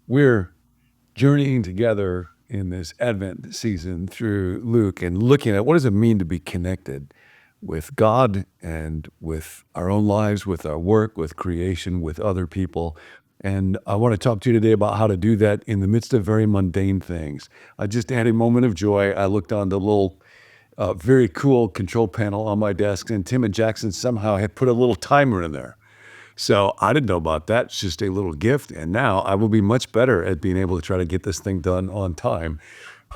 We're journeying together in this Advent season through Luke and looking at what does it mean to be connected with God and with our own lives, with our work, with creation, with other people. And I want to talk to you today about how to do that in the midst of very mundane things. I just had a moment of joy. I looked on the little very cool control panel on my desk, and Tim and Jackson somehow had put a little timer in there. So I didn't know about that. It's just a little gift. And now I will be much better at being able to try to get this thing done on time.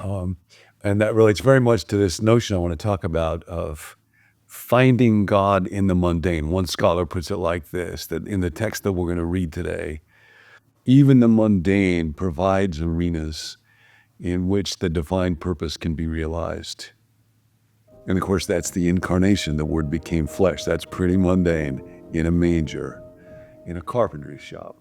And that relates very much to this notion I want to talk about of finding God in the mundane. One scholar puts it like this, that in the text that we're going to read today, even the mundane provides arenas in which the divine purpose can be realized. And of course, that's the incarnation. The Word became flesh. That's pretty mundane in a manger, in a carpentry shop.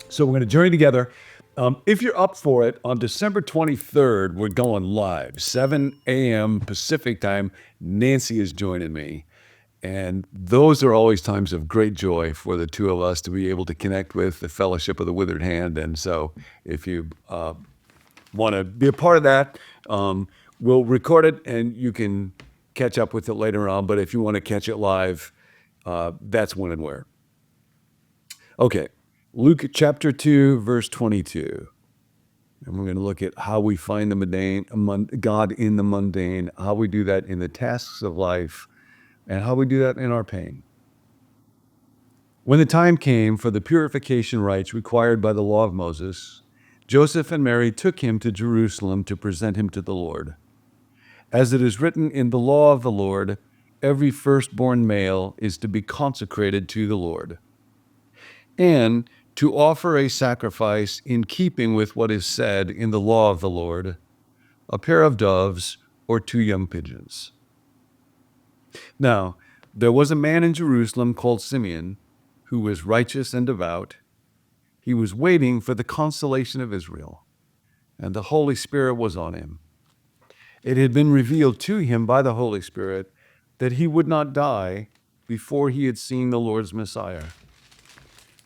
So we're going to journey together. If you're up for it, on December 23rd, we're going live, 7 a.m. Pacific time. Nancy is joining me. And those are always times of great joy for the two of us to be able to connect with the Fellowship of the Withered Hand. And so if you want to be a part of that, we'll record it and you can catch up with it later on. But if you want to catch it live, that's when and where. Okay, Luke chapter 2, verse 22. And we're going to look at how we find the mundane, God in the mundane, how we do that in the tasks of life, and how we do that in our pain. When the time came for the purification rites required by the law of Moses, Joseph and Mary took him to Jerusalem to present him to the Lord. As it is written in the law of the Lord, every firstborn male is to be consecrated to the Lord, and to offer a sacrifice in keeping with what is said in the law of the Lord, a pair of doves or 2 young pigeons. Now, there was a man in Jerusalem called Simeon, who was righteous and devout. He was waiting for the consolation of Israel, and the Holy Spirit was on him. It had been revealed to him by the Holy Spirit that he would not die before he had seen the Lord's Messiah.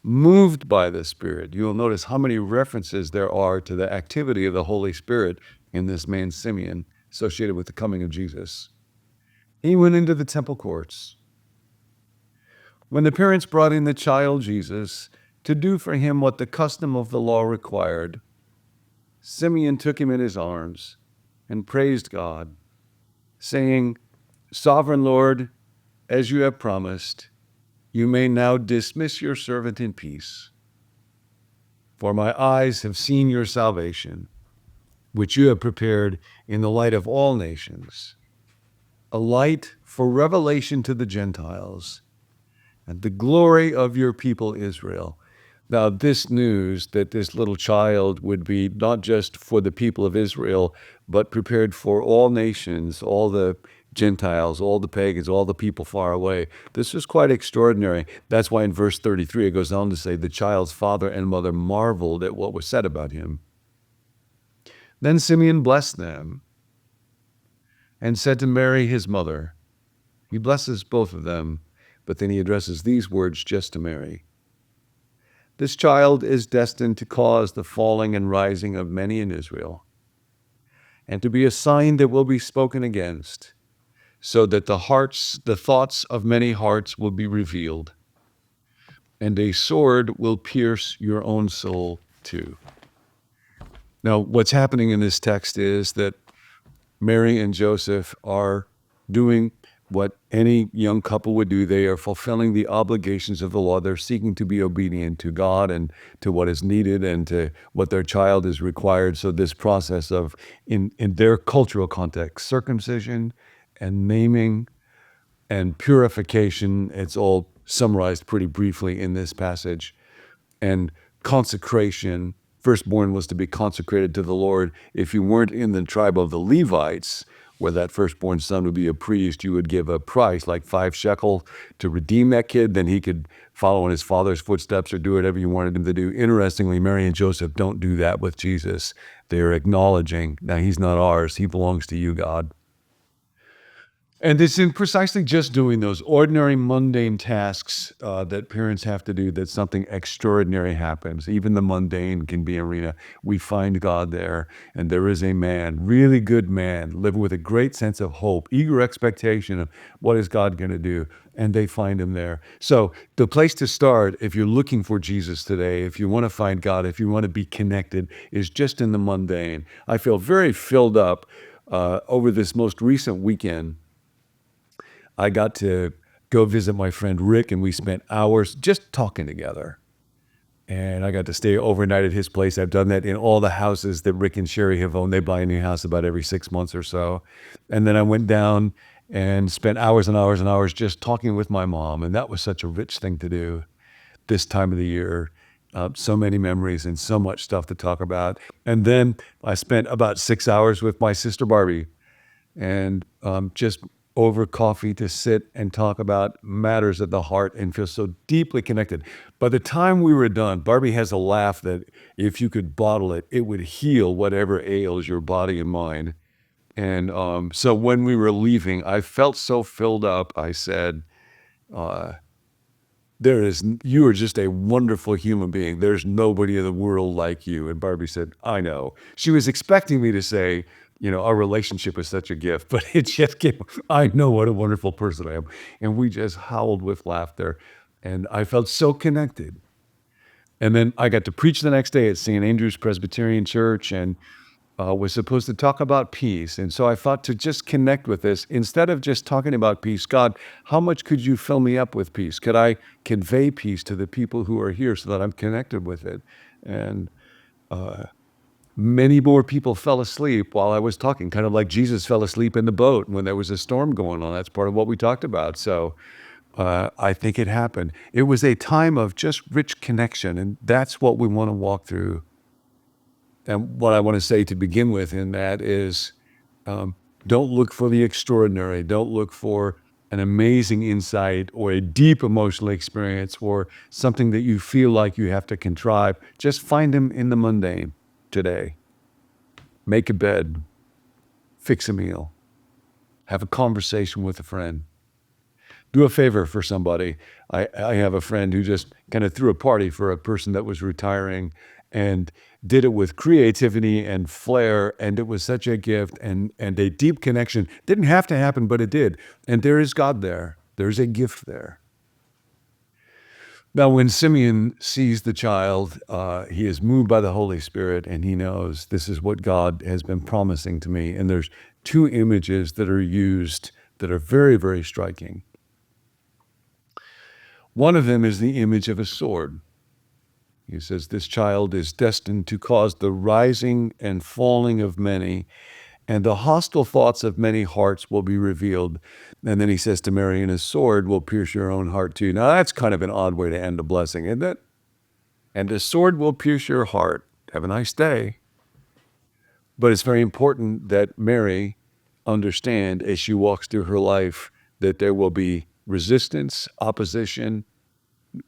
Moved by the Spirit, you'll notice how many references there are to the activity of the Holy Spirit in this man Simeon, associated with the coming of Jesus. He went into the temple courts. When the parents brought in the child Jesus to do for him what the custom of the law required, Simeon took him in his arms and praised God, saying, "Sovereign Lord, as you have promised, you may now dismiss your servant in peace. For my eyes have seen your salvation, which you have prepared in the light of all nations, a light for revelation to the Gentiles, and the glory of your people Israel." Now, this news that this little child would be not just for the people of Israel, but prepared for all nations, all the Gentiles, all the pagans, all the people far away. This is quite extraordinary. That's why in verse 33 it goes on to say, the child's father and mother marveled at what was said about him. Then Simeon blessed them and said to Mary, his mother, he blesses both of them, but then he addresses these words just to Mary. This child is destined to cause the falling and rising of many in Israel, and to be a sign that will be spoken against, so that the thoughts of many hearts will be revealed, and a sword will pierce your own soul too. Now, what's happening in this text is that Mary and Joseph are doing what any young couple would do. They are fulfilling the obligations of the law. They're seeking to be obedient to God and to what is needed and to what their child is required. So this process of, in their cultural context, circumcision and naming and purification, it's all summarized pretty briefly in this passage. And consecration, firstborn was to be consecrated to the Lord. If you weren't in the tribe of the Levites, where that firstborn son would be a priest, you would give a price, like 5 shekel, to redeem that kid. Then he could follow in his father's footsteps or do whatever you wanted him to do. Interestingly, Mary and Joseph don't do that with Jesus. They are acknowledging, now he's not ours, he belongs to you, God. And it's in precisely just doing those ordinary, mundane tasks that parents have to do that something extraordinary happens. Even the mundane can be arena. We find God there, and there is a man, really good man, living with a great sense of hope, eager expectation of what is God going to do, and they find him there. So the place to start, if you're looking for Jesus today, if you want to find God, if you want to be connected, is just in the mundane. I feel very filled up over this most recent weekend. I got to go visit my friend Rick, and we spent hours just talking together. And I got to stay overnight at his place. I've done that in all the houses that Rick and Sherry have owned. They buy a new house about every 6 months or so. And then I went down and spent hours and hours and hours just talking with my mom. And that was such a rich thing to do this time of the year. So many memories and so much stuff to talk about. And then I spent about 6 hours with my sister Barbie, and just over coffee to sit and talk about matters of the heart and feel so deeply connected. By the time we were done, Barbie has a laugh that if you could bottle it, it would heal whatever ails your body and mind. And so when we were leaving, I felt so filled up. I said, you are just a wonderful human being. There's nobody in the world like you. And Barbie said, I know. She was expecting me to say, our relationship is such a gift, but it just came, I know what a wonderful person I am. And we just howled with laughter, and I felt so connected. And then I got to preach the next day at St. Andrew's Presbyterian Church, and was supposed to talk about peace. And so I thought to just connect with this, instead of just talking about peace, God, how much could you fill me up with peace? Could I convey peace to the people who are here so that I'm connected with it? And many more people fell asleep while I was talking, kind of like Jesus fell asleep in the boat when there was a storm going on. That's part of what we talked about. So I think it happened. It was a time of just rich connection, and that's what we want to walk through. And what I want to say to begin with in that is, don't look for the extraordinary. Don't look for an amazing insight or a deep emotional experience or something that you feel like you have to contrive. Just find him in the mundane today. Make a bed, fix a meal, have a conversation with a friend. Do a favor for somebody. I have a friend who just kind of threw a party for a person that was retiring, and did it with creativity and flair, and it was such a gift and a deep connection. Didn't have to happen, but it did. And there is God there. There's a gift there. Now, when Simeon sees the child, he is moved by the Holy Spirit, and he knows this is what God has been promising to me. And there's two images that are used that are very, very striking. One of them is the image of a sword. He says, this child is destined to cause the rising and falling of many, and the hostile thoughts of many hearts will be revealed. And then he says to Mary, and a sword will pierce your own heart too. Now that's kind of an odd way to end a blessing, isn't it? And a sword will pierce your heart. Have a nice day. But it's very important that Mary understand as she walks through her life that there will be resistance, opposition,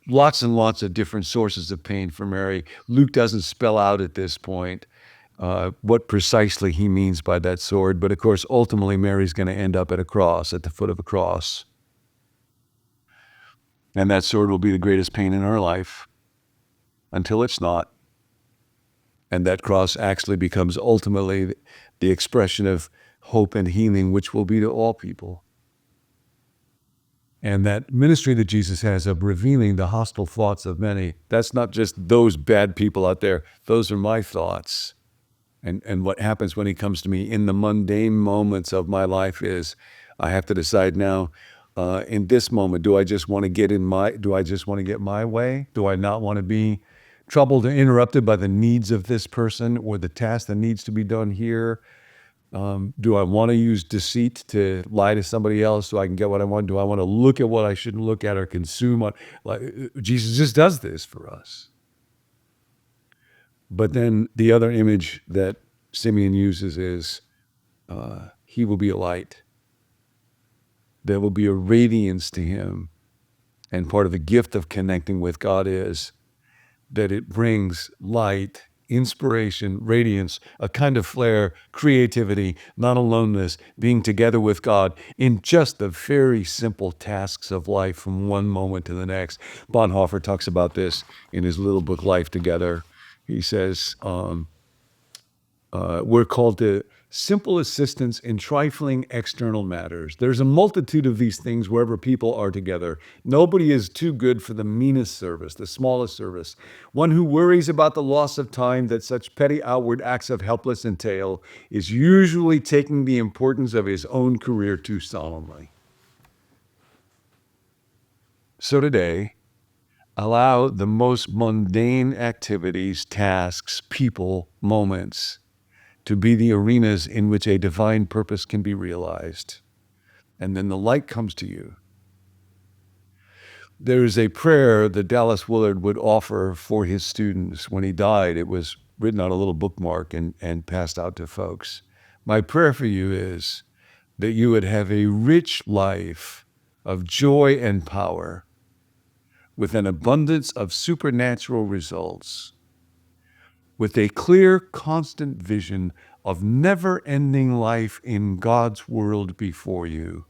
lots and lots of different sources of pain for Mary. Luke doesn't spell out at this point what precisely he means by that sword, but of course, ultimately, Mary's going to end up at a cross, at the foot of a cross. And that sword will be the greatest pain in her life until it's not. And that cross actually becomes ultimately the expression of hope and healing, which will be to all people. And that ministry that Jesus has of revealing the hostile thoughts of many, that's not just those bad people out there. Those are my thoughts. And what happens when he comes to me in the mundane moments of my life is I have to decide now, in this moment, do I just want to get my way? Do I not want to be troubled or interrupted by the needs of this person or the task that needs to be done here? Do I want to use deceit to lie to somebody else so I can get what I want? Do I want to look at what I shouldn't look at or consume? Jesus just does this for us. But then the other image that Simeon uses is he will be a light. There will be a radiance to him. And part of the gift of connecting with God is that it brings light inspiration, radiance, a kind of flair, creativity, not aloneness, being together with God in just the very simple tasks of life from one moment to the next. Bonhoeffer talks about this in his little book, Life Together. He says, we're called to simple assistance in trifling external matters. There's a multitude of these things wherever people are together. Nobody is too good for the meanest service, the smallest service. One who worries about the loss of time that such petty outward acts of helpless entail is usually taking the importance of his own career too solemnly. So today, allow the most mundane activities, tasks, people, moments to be the arenas in which a divine purpose can be realized. And then the light comes to you. There is a prayer that Dallas Willard would offer for his students. When he died, it was written on a little bookmark and passed out to folks. My prayer for you is that you would have a rich life of joy and power with an abundance of supernatural results, with a clear, constant vision of never-ending life in God's world before you,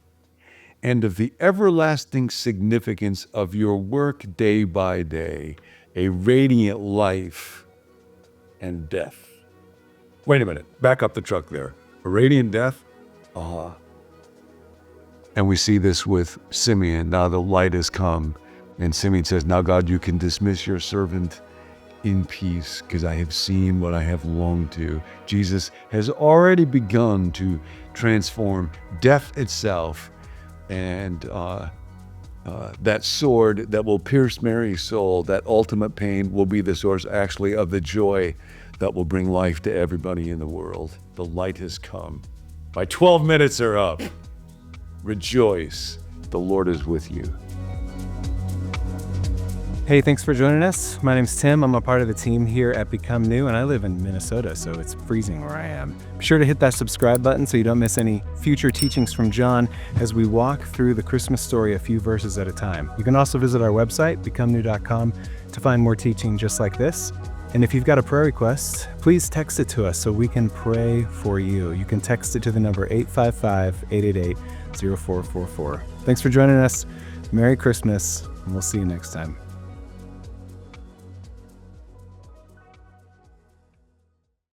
and of the everlasting significance of your work day by day, a radiant life and death. Wait a minute, back up the truck there. A radiant death? And we see this with Simeon. Now the light has come. And Simeon says, now God, you can dismiss your servant in peace, because I have seen what I have longed to. Jesus has already begun to transform death itself, and that sword that will pierce Mary's soul, that ultimate pain, will be the source actually of the joy that will bring life to everybody in the world. The light has come. My 12 minutes are up. Rejoice, the Lord is with you. Hey, thanks for joining us. My name's Tim. I'm a part of the team here at Become New, and I live in Minnesota, so it's freezing where I am. Be sure to hit that subscribe button so you don't miss any future teachings from John as we walk through the Christmas story a few verses at a time. You can also visit our website, becomenew.com, to find more teaching just like this. And if you've got a prayer request, please text it to us so we can pray for you. You can text it to the number 855-888-0444. Thanks for joining us. Merry Christmas, and we'll see you next time.